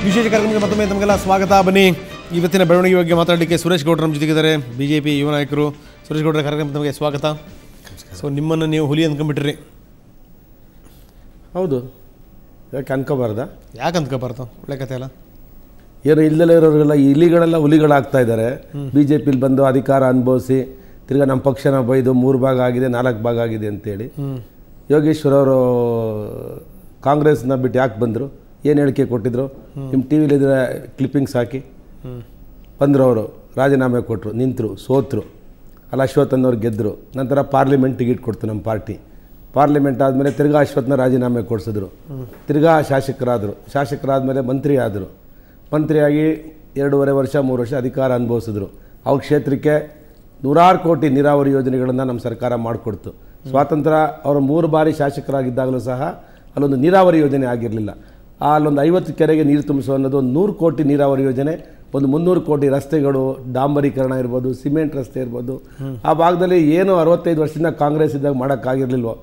ವಿಶೇಷ ಕಾರ್ಯಕ್ರಮಕ್ಕೆ ಮತ್ತೊಮ್ಮೆ ತಮಗೆಲ್ಲ ಸ್ವಾಗತ. ಬನ್ನಿ, ಇವತ್ತಿನ ಬೆಳವಣಿಗೆ ಬಗ್ಗೆ ಮಾತಾಡಲಿಕ್ಕೆ ಸುರೇಶ್ ಗೌಡ್ರು ನಮ್ಮ ಜೊತೆಗಿದ್ದಾರೆ, BJP ಯುವ ನಾಯಕರು. ಸುರೇಶ್ ಗೌಡ್ರ ಕಾರ್ಯಕ್ರಮ ತಮಗೆ ಸ್ವಾಗತ. ಸೊ ನಿಮ್ಮನ್ನು ನೀವು ಹುಲಿ ಅಂದ್ಕೊಂಡ್ಬಿಟ್ರಿ. ಹೌದು, ಯಾಕೆ ಅನ್ಕೋಬಾರ್ದ? ಯಾಕೆ ಅಂದ್ಕೋಬಾರ್ದು? ಒಳ್ಳೆ ಕತೆ ಅಲ್ಲ. ಏನು ಇಲ್ಲದಲ್ಲೇ ಇರೋರಿಗೆಲ್ಲ ಇಲಿಗಳೆಲ್ಲ ಹುಲಿಗಳಾಗ್ತಾ ಇದ್ದಾರೆ. BJPಲಿ ಬಂದು ಅಧಿಕಾರ ಅನುಭವಿಸಿ ತಿರ್ಗಾ ನಮ್ಮ ಪಕ್ಷನ ಬೈದು 3 ಭಾಗ ಆಗಿದೆ 4 ಭಾಗ ಆಗಿದೆ ಅಂತೇಳಿ ಯೋಗೇಶ್ವರ್ ಅವರು ಕಾಂಗ್ರೆಸ್ನ ಬಿಟ್ಟು ಯಾಕೆ ಬಂದರು? ಏನು ಹೇಳಿಕೆ ಕೊಟ್ಟಿದ್ರು? ನಿಮ್ಮ ಟಿ ವಿಲಿದ್ರೆ ಕ್ಲಿಪ್ಪಿಂಗ್ಸ್ ಹಾಕಿ ಬಂದರು. ಅವರು ರಾಜೀನಾಮೆ ಕೊಟ್ಟರು, ನಿಂತರು, ಸೋತರು. ಅಲ್ಲಿ ಅಶ್ವತ್ಥನವ್ರು ಗೆದ್ದರು. ನಂತರ ಪಾರ್ಲಿಮೆಂಟ್ ಟಿಕೆಟ್ ಕೊಡ್ತು ನಮ್ಮ ಪಾರ್ಟಿ. ಪಾರ್ಲಿಮೆಂಟ್ ಆದಮೇಲೆ ತಿರ್ಗಾ ಅಶ್ವತ್ಥನ ರಾಜೀನಾಮೆ ಕೊಡಿಸಿದ್ರು. ತಿರ್ಗಾ ಶಾಸಕರಾದಮೇಲೆ ಮಂತ್ರಿ ಆದರು. ಮಂತ್ರಿಯಾಗಿ 2.5 ವರ್ಷ 3 ವರ್ಷ ಅಧಿಕಾರ ಅನುಭವಿಸಿದ್ರು. ಅವ್ರ ಕ್ಷೇತ್ರಕ್ಕೆ 100 ಕೋಟಿ ನೀರಾವರಿ ಯೋಜನೆಗಳನ್ನು ನಮ್ಮ ಸರ್ಕಾರ ಮಾಡಿಕೊಡ್ತು. ಸ್ವಾತಂತ್ರ್ಯ ಅವರು 3 ಬಾರಿ ಶಾಸಕರಾಗಿದ್ದಾಗಲೂ ಸಹ ಅಲ್ಲೊಂದು ನೀರಾವರಿ ಯೋಜನೆ ಆಗಿರಲಿಲ್ಲ. ಅಲ್ಲೊಂದು 50 ಕೆರೆಗೆ ನೀರು ತುಂಬಿಸೋ ಅನ್ನೋದು ಒಂದು 100 ಕೋಟಿ ನೀರಾವರಿ ಯೋಜನೆ, ಒಂದು 300 ಕೋಟಿ ರಸ್ತೆಗಳು, ಡಾಂಬರೀಕರಣ ಇರ್ಬೋದು, ಸಿಮೆಂಟ್ ರಸ್ತೆ ಇರ್ಬೋದು. ಆ ಭಾಗದಲ್ಲಿ ಏನು 65 ವರ್ಷದಿಂದ ಕಾಂಗ್ರೆಸ್ ಇದ್ದಾಗ ಮಾಡೋಕ್ಕಾಗಿರಲಿಲ್ವೋ,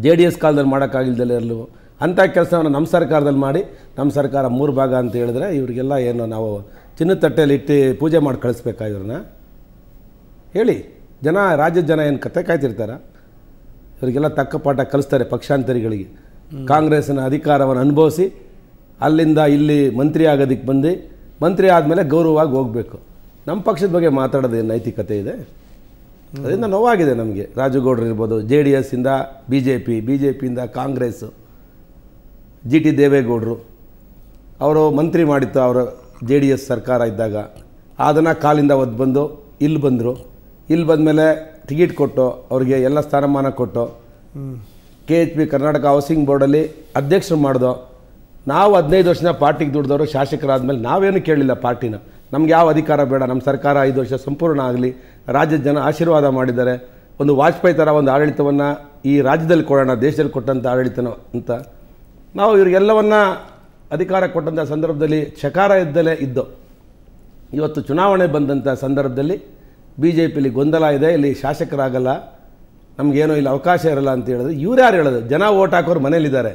JDS ಕಾಲದಲ್ಲಿ ಮಾಡೋಕ್ಕಾಗಿಲ್ದಲೇ ಇರಲಿವೋ ಅಂಥ ಕೆಲಸವನ್ನು ನಮ್ಮ ಸರ್ಕಾರದಲ್ಲಿ ಮಾಡಿ ನಮ್ಮ ಸರ್ಕಾರ 3 ಭಾಗ ಅಂತ ಹೇಳಿದ್ರೆ ಇವರಿಗೆಲ್ಲ ಏನು ನಾವು ಚಿನ್ನದ ತಟ್ಟೆಯಲ್ಲಿ ಇಟ್ಟು ಪೂಜೆ ಮಾಡಿ ಕಳಿಸ್ಬೇಕಾ ಇವ್ರನ್ನ? ಹೇಳಿ. ರಾಜ್ಯದ ಜನ ಏನು ಕತೆ ಕಾಯ್ತಿರ್ತಾರ? ಇವರಿಗೆಲ್ಲ ತಕ್ಕ ಪಾಠ ಕಲಿಸ್ತಾರೆ ಪಕ್ಷಾಂತರಿಗಳಿಗೆ. ಕಾಂಗ್ರೆಸ್ನ ಅಧಿಕಾರವನ್ನು ಅನುಭವಿಸಿ ಅಲ್ಲಿಂದ ಇಲ್ಲಿ ಮಂತ್ರಿ ಆಗೋದಕ್ಕೆ ಬಂದು ಮಂತ್ರಿ ಆದಮೇಲೆ ಗೌರವವಾಗಿ ಹೋಗಬೇಕು. ನಮ್ಮ ಪಕ್ಷದ ಬಗ್ಗೆ ಮಾತಾಡೋದೇನು ನೈತಿಕತೆ ಇದೆ? ಅದರಿಂದ ನೋವಾಗಿದೆ ನಮಗೆ. ರಾಜುಗೌಡರು ಇರ್ಬೋದು, JDS ಇಂದ BJP ಇಂದ ಕಾಂಗ್ರೆಸ್ಸು, GT ದೇವೇಗೌಡರು ಅವರು ಮಂತ್ರಿ ಮಾಡಿತ್ತು ಅವರು JDS ಸರ್ಕಾರ ಇದ್ದಾಗ. ಅದನ್ನು ಕಾಲಿಂದ ಒದ್ದು ಬಂದು ಇಲ್ಲಿ ಬಂದರು. ಇಲ್ಲಿ ಬಂದಮೇಲೆ ಟಿಕೆಟ್ ಕೊಟ್ಟು ಅವ್ರಿಗೆ ಎಲ್ಲ ಸ್ಥಾನಮಾನ ಕೊಟ್ಟು KHP ಕರ್ನಾಟಕ ಹೌಸಿಂಗ್ ಬೋರ್ಡಲ್ಲಿ ಅಧ್ಯಕ್ಷರು ಮಾಡಿದೋ. ನಾವು 15 ವರ್ಷದ ಪಾರ್ಟಿಗೆ ದುಡಿದವರು ಶಾಸಕರಾದಮೇಲೆ ನಾವೇನು ಕೇಳಿಲ್ಲ ಪಾರ್ಟಿನ. ನಮ್ಗೆ ಯಾವ ಅಧಿಕಾರ ಬೇಡ, ನಮ್ಮ ಸರ್ಕಾರ 5 ವರ್ಷ ಸಂಪೂರ್ಣ ಆಗಲಿ, ರಾಜ್ಯದ ಜನ ಆಶೀರ್ವಾದ ಮಾಡಿದ್ದಾರೆ, ಒಂದು ವಾಜಪೇಯಿ ಥರ ಒಂದು ಆಡಳಿತವನ್ನು ಈ ರಾಜ್ಯದಲ್ಲಿ ಕೊಡೋಣ, ದೇಶದಲ್ಲಿ ಕೊಟ್ಟಂಥ ಆಡಳಿತನ ಅಂತ ನಾವು ಇವರಿಗೆಲ್ಲವನ್ನ ಅಧಿಕಾರ ಕೊಟ್ಟಂಥ ಸಂದರ್ಭದಲ್ಲಿ ಶಕಾರ ಇದ್ದಲೇ ಇದ್ದು. ಇವತ್ತು ಚುನಾವಣೆ ಬಂದಂಥ ಸಂದರ್ಭದಲ್ಲಿ BJPಲಿ ಗೊಂದಲ ಇದೆ, ಇಲ್ಲಿ ಶಾಸಕರಾಗಲ್ಲ, ನಮಗೇನೋ ಇಲ್ಲಿ ಅವಕಾಶ ಇರಲ್ಲ ಅಂತ ಹೇಳಿದ್ರೆ ಇವ್ರು ಯಾರು ಹೇಳೋದು? ಜನ ಓಟ್ ಹಾಕೋರು ಮನೇಲಿದ್ದಾರೆ.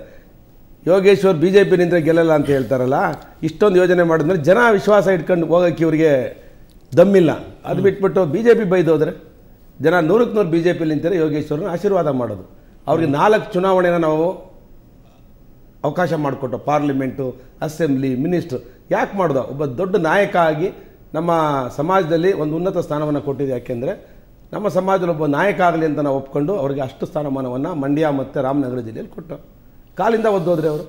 ಯೋಗೇಶ್ವರ್ BJP ನಿಂದರೆ ಗೆಲ್ಲಲ್ಲ ಅಂತ ಹೇಳ್ತಾರಲ್ಲ. ಇಷ್ಟೊಂದು ಯೋಜನೆ ಮಾಡಿದ್ಮೇಲೆ ಜನ ವಿಶ್ವಾಸ ಇಟ್ಕೊಂಡು ಹೋಗೋಕ್ಕೆ ಇವ್ರಿಗೆ ದಮ್ಮಿಲ್ಲ. ಅದು ಬಿಟ್ಬಿಟ್ಟು BJP ಬೈದೋದ್ರೆ ಜನ 100ಕ್ಕೆ 100 BJPಲಿ ನಿಂತಾರೆ ಯೋಗೇಶ್ವರನ್ನ ಆಶೀರ್ವಾದ ಮಾಡೋದು. ಅವ್ರಿಗೆ 4 ಚುನಾವಣೆನ ನಾವು ಅವಕಾಶ ಮಾಡಿಕೊಟ್ಟು, ಪಾರ್ಲಿಮೆಂಟು, ಅಸೆಂಬ್ಲಿ, ಮಿನಿಸ್ಟ್ರು ಯಾಕೆ ಮಾಡೋದು? ಒಬ್ಬ ದೊಡ್ಡ ನಾಯಕ ಆಗಿ ನಮ್ಮ ಸಮಾಜದಲ್ಲಿ ಒಂದು ಉನ್ನತ ಸ್ಥಾನವನ್ನು ಕೊಟ್ಟಿದೆ. ಯಾಕೆಂದರೆ ನಮ್ಮ ಸಮಾಜದಲ್ಲಿ ಒಬ್ಬ ನಾಯಕ ಆಗಲಿ ಅಂತ ನಾವು ಒಪ್ಕೊಂಡು ಅವರಿಗೆ ಅಷ್ಟು ಸ್ಥಾನಮಾನವನ್ನು ಮಂಡ್ಯ ಮತ್ತು ರಾಮನಗರ ಜಿಲ್ಲೆಯಲ್ಲಿ ಕೊಟ್ಟು ಕಾಲಿಂದ ಒದ್ದೋದ್ರೆ ಅವರು.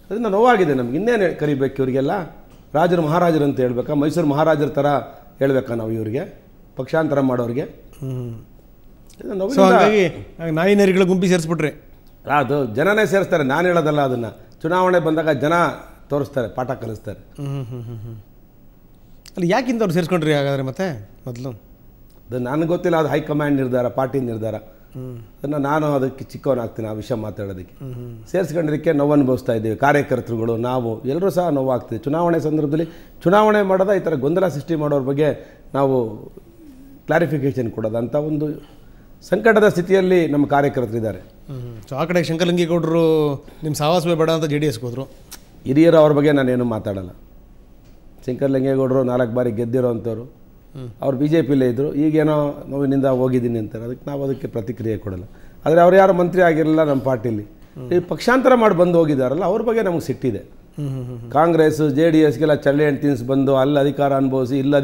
ಅದರಿಂದ ನೋವಾಗಿದೆ ನಮ್ಗೆ. ಇನ್ನೇನು ಕರಿಬೇಕು ಇವರಿಗೆಲ್ಲ? ರಾಜರು ಮಹಾರಾಜರು ಅಂತ ಹೇಳ್ಬೇಕಾ? ಮೈಸೂರು ಮಹಾರಾಜರ ಥರ ಹೇಳ್ಬೇಕಾ ನಾವು ಇವರಿಗೆ ಪಕ್ಷಾಂತರ ಮಾಡೋರಿಗೆ? ಹಾಗಾಗಿ ನಾಯಿ ನರಿಗಳ ಗುಂಪಿ ಸೇರಿಸ್ಬಿಟ್ರೆ ಅದು ಜನನೇ ಸೇರಿಸ್ತಾರೆ. ನಾನು ಹೇಳೋದಲ್ಲ, ಅದನ್ನು ಚುನಾವಣೆ ಬಂದಾಗ ಜನ ತೋರಿಸ್ತಾರೆ, ಪಾಠ ಕಲಿಸ್ತಾರೆ. ಅಲ್ಲಿ ಯಾಕಿಂತ ಅವ್ರು ಸೇರಿಸ್ಕೊಂಡ್ರಿ ಹಾಗಾದರೆ? ಮತ್ತೆ ಮೊದಲು ಅದು ನನಗೆ ಗೊತ್ತಿಲ್ಲ, ಅದು ಹೈಕಮಾಂಡ್ ನಿರ್ಧಾರ, ಪಾರ್ಟಿ ನಿರ್ಧಾರ. ಅದನ್ನು ನಾನು ಅದಕ್ಕೆ ಚಿಕ್ಕವನಾಗ್ತೀನಿ ಆ ವಿಷಯ ಮಾತಾಡೋದಕ್ಕೆ. ಸೇರಿಸ್ಕೊಂಡಿದ್ದಕ್ಕೆ ನೋವು ಅನುಭವಿಸ್ತಾ ಇದ್ದೀವಿ ಕಾರ್ಯಕರ್ತರುಗಳು, ನಾವು ಎಲ್ಲರೂ ಸಹ ನೋವಾಗ್ತೀವಿ. ಚುನಾವಣೆ ಸಂದರ್ಭದಲ್ಲಿ ಚುನಾವಣೆ ಮಾಡೋದ ಈ ಥರ ಗೊಂದಲ ಸೃಷ್ಟಿ ಮಾಡೋರ ಬಗ್ಗೆ ನಾವು ಕ್ಲಾರಿಫಿಕೇಷನ್ ಕೊಡೋದು ಅಂತ ಒಂದು ಸಂಕಟದ ಸ್ಥಿತಿಯಲ್ಲಿ ನಮ್ಮ ಕಾರ್ಯಕರ್ತರಿದ್ದಾರೆ. ಸೊ ಆ ಕಡೆ ಶಂಕರಲಿಂಗೇಗೌಡರು ನಿಮ್ಮ ಸಹವಾಸವೇ ಬೇಡ ಅಂತ JDSಗೆ ಹೋದರು. ಹಿರಿಯರು ಅವ್ರ ಬಗ್ಗೆ ನಾನೇನು ಮಾತಾಡಲ್ಲ. ಶಂಕರಲಿಂಗೇಗೌಡರು 4 ಬಾರಿ ಗೆದ್ದಿರೋ ಅಂಥವ್ರು, ಅವ್ರು BJPಲೇ ಇದ್ದರು. ಈಗೇನೋ ನೋವಿನಿಂದ ಹೋಗಿದ್ದೀನಿ ಅಂತಾರೆ, ನಾವು ಅದಕ್ಕೆ ಪ್ರತಿಕ್ರಿಯೆ ಕೊಡಲ್ಲ. ಆದರೆ ಅವ್ರು ಯಾರು ಮಂತ್ರಿ ಆಗಿರಲಿಲ್ಲ ನಮ್ಮ ಪಾರ್ಟಿಲಿ. ಈ ಪಕ್ಷಾಂತರ ಮಾಡಿ ಬಂದು ಹೋಗಿದ್ದಾರಲ್ಲ ಅವ್ರ ಬಗ್ಗೆ ನಮಗೆ ಸಿಟ್ಟಿದೆ. ಕಾಂಗ್ರೆಸ್ JDSಗೆಲ್ಲ ಚಳ್ಳೆ ಹಣ್ಣು ತಿನ್ನಿಸಿ ಬಂದು ಅಲ್ಲಿ ಅಧಿಕಾರ ಅನುಭವಿಸಿ ಇಲ್ಲಿ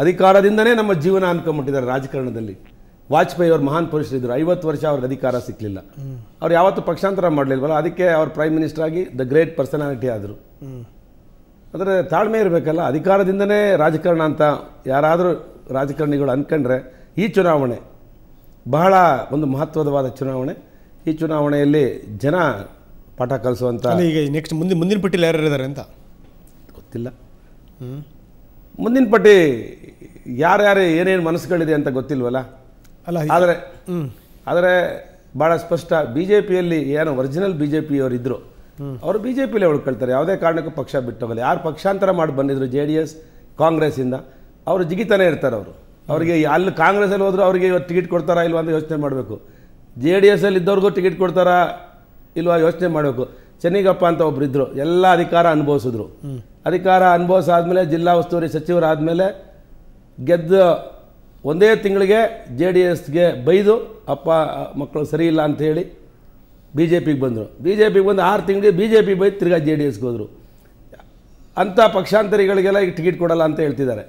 ಅಧಿಕಾರದಿಂದನೇ ನಮ್ಮ ಜೀವನ ಅನ್ಕೊಂಬಿಟ್ಟಿದ್ದಾರೆ ರಾಜಕಾರಣದಲ್ಲಿ. ವಾಜಪೇಯಿ ಅವ್ರು ಮಹಾನ್ ಪುರುಷರಿದ್ದರು, 50 ವರ್ಷ ಅವ್ರಿಗೆ ಅಧಿಕಾರ ಸಿಕ್ಕಲಿಲ್ಲ. ಅವ್ರು ಯಾವತ್ತೂ ಪಕ್ಷಾಂತರ ಮಾಡಲಿಲ್ವಲ್ಲ, ಅದಕ್ಕೆ ಅವ್ರು ಪ್ರೈಮ್ ಮಿನಿಸ್ಟರ್ ಆಗಿ ದ ಗ್ರೇಟ್ ಪರ್ಸನಾಲಿಟಿ ಆದರು. ಆದರೆ ತಾಳ್ಮೆ ಇರಬೇಕಲ್ಲ. ಅಧಿಕಾರದಿಂದನೇ ರಾಜಕಾರಣ ಅಂತ ಯಾರಾದರೂ ರಾಜಕಾರಣಿಗಳು ಅಂದ್ಕೊಂಡ್ರೆ ಈ ಚುನಾವಣೆ ಬಹಳ ಒಂದು ಮಹತ್ವದವಾದ ಚುನಾವಣೆ. ಈ ಚುನಾವಣೆಯಲ್ಲಿ ಜನ ಪಾಠ ಕಲಿಸುವಂಥ ಈಗ ನೆಕ್ಸ್ಟ್ ಮುಂದಿನ ಪಟ್ಟಿಲಿ ಯಾರು ಇದ್ದಾರೆ ಅಂತ ಗೊತ್ತಿಲ್ಲ. ಮುಂದಿನ ಪಟ್ಟಿ ಯಾರ್ಯಾರು ಏನೇನು ಮನಸ್ಸುಗಳಿದೆ ಅಂತ ಗೊತ್ತಿಲ್ವಲ್ಲ. ಅಲ್ಲ ಆದರೆ ಭಾಳ ಸ್ಪಷ್ಟ, BJPಯಲ್ಲಿ ಏನು ಒರಿಜಿನಲ್ BJPಯವರು ಇದ್ದರು ಅವರು BJPಲೇ ಉಳ್ಕೊಳ್ತಾರೆ. ಯಾವುದೇ ಕಾರಣಕ್ಕೂ ಪಕ್ಷ ಬಿಟ್ಟೋಗಲ್ಲ. ಯಾರು ಪಕ್ಷಾಂತರ ಮಾಡಿ ಬಂದಿದ್ರು JDS ಕಾಂಗ್ರೆಸ್ಸಿಂದ ಅವರು ಜಿಗಿತಾನೆ ಇರ್ತಾರೆ. ಅವರಿಗೆ ಅಲ್ಲಿ ಕಾಂಗ್ರೆಸ್ಸಲ್ಲಿ ಹೋದರೂ ಅವರಿಗೆ ಇವತ್ತು ಟಿಕೆಟ್ ಕೊಡ್ತಾರಾ ಇಲ್ವಾ ಅಂತ ಯೋಚನೆ ಮಾಡಬೇಕು. JDSಲ್ಲಿ ಇದ್ದವ್ರಿಗೂ ಟಿಕೆಟ್ ಕೊಡ್ತಾರಾ ಇಲ್ವಾ ಯೋಚನೆ ಮಾಡಬೇಕು. ಚೆನ್ನಿಗಪ್ಪ ಅಂತ ಒಬ್ರು ಇದ್ದರು, ಎಲ್ಲ ಅಧಿಕಾರ ಅನುಭವಿಸಿದ್ರು. ಅಧಿಕಾರ ಅನುಭವಿಸಾದ್ಮೇಲೆ ಜಿಲ್ಲಾ ಉಸ್ತುವಾರಿ ಸಚಿವರಾದಮೇಲೆ ಗೆದ್ದ ಒಂದೇ ತಿಂಗಳಿಗೆ JDSಗೆ ಬೈದು ಅಪ್ಪ ಮಕ್ಕಳು ಸರಿ ಇಲ್ಲ ಅಂಥೇಳಿ BJPಗೆ ಬಂದರು. BJPಗೆ ಬಂದು 6 ತಿಂಗಳಿಗೆ BJP ಬೈದು ತಿರ್ಗಾ JDSಗೆ ಹೋದರು. ಅಂಥ ಪಕ್ಷಾಂತರಿಗಳಿಗೆಲ್ಲ ಈಗ ಟಿಕೆಟ್ ಕೊಡಲ್ಲ ಅಂತ ಹೇಳ್ತಿದ್ದಾರೆ.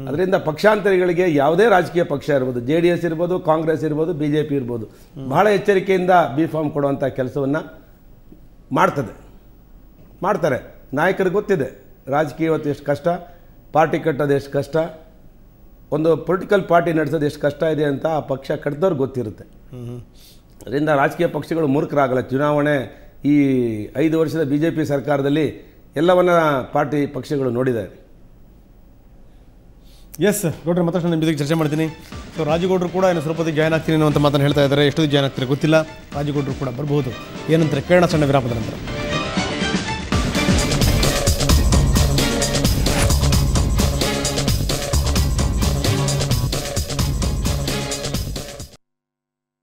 ಅದರಿಂದ ಪಕ್ಷಾಂತರಿಗಳಿಗೆ ಯಾವುದೇ ರಾಜಕೀಯ ಪಕ್ಷ ಇರ್ಬೋದು, JDS ಇರ್ಬೋದು, ಕಾಂಗ್ರೆಸ್ ಇರ್ಬೋದು, BJP ಇರ್ಬೋದು, ಬಹಳ ಎಚ್ಚರಿಕೆಯಿಂದ B.Pharm ಕೊಡುವಂಥ ಕೆಲಸವನ್ನು ಮಾಡ್ತಾರೆ. ನಾಯಕರಿಗೆ ಗೊತ್ತಿದೆ ರಾಜಕೀಯ ಇವತ್ತು ಎಷ್ಟು ಕಷ್ಟ, ಪಾರ್ಟಿ ಕಟ್ಟೋದು ಎಷ್ಟು ಕಷ್ಟ, ಒಂದು ಪೊಲಿಟಿಕಲ್ ಪಾರ್ಟಿ ನಡೆಸೋದು ಎಷ್ಟು ಕಷ್ಟ ಇದೆ ಅಂತ ಆ ಪಕ್ಷ ಕಟ್ಟಿದವ್ರಿಗೆ ಗೊತ್ತಿರುತ್ತೆ. ಅದರಿಂದ ರಾಜಕೀಯ ಪಕ್ಷಗಳು ಮೂರ್ಖರಾಗಲ್ಲ. ಚುನಾವಣೆ ಈ 5 ವರ್ಷದ BJP ಸರ್ಕಾರದಲ್ಲಿ ಎಲ್ಲವನ್ನ ಪಾರ್ಟಿ ಪಕ್ಷಗಳು ನೋಡಿದ್ದಾರೆ. ಎಸ್ ಗೌಡ್ರೆ, ಮತ್ತಷ್ಟು ನಿಮ್ಮ ಜೊತೆಗೆ ಚರ್ಚೆ ಮಾಡ್ತೀನಿ. ಸೊ ರಾಜಗೌಡರು ಕೂಡ ಏನು ಸ್ವಲ್ಪ ಹೊತ್ತಿಗೆ ಜಾಯ್ನ್ ಆಗ್ತೀನಿ ಅನ್ನೋ ಮಾತನ್ನು ಹೇಳ್ತಾ ಇದ್ದಾರೆ. ಎಷ್ಟೊತ್ತಿಗೆ ಜಾಯ್ನ್ ಆಗ್ತಾರೆ ಗೊತ್ತಿಲ್ಲ. ರಾಜಗೌಡರು ಕೂಡ ಬರಬಹುದು. ಏನಂತಾರೆ ಕೇಳೋಣ ಸಣ್ಣ ವಿರಾಮದ ನಂತರ.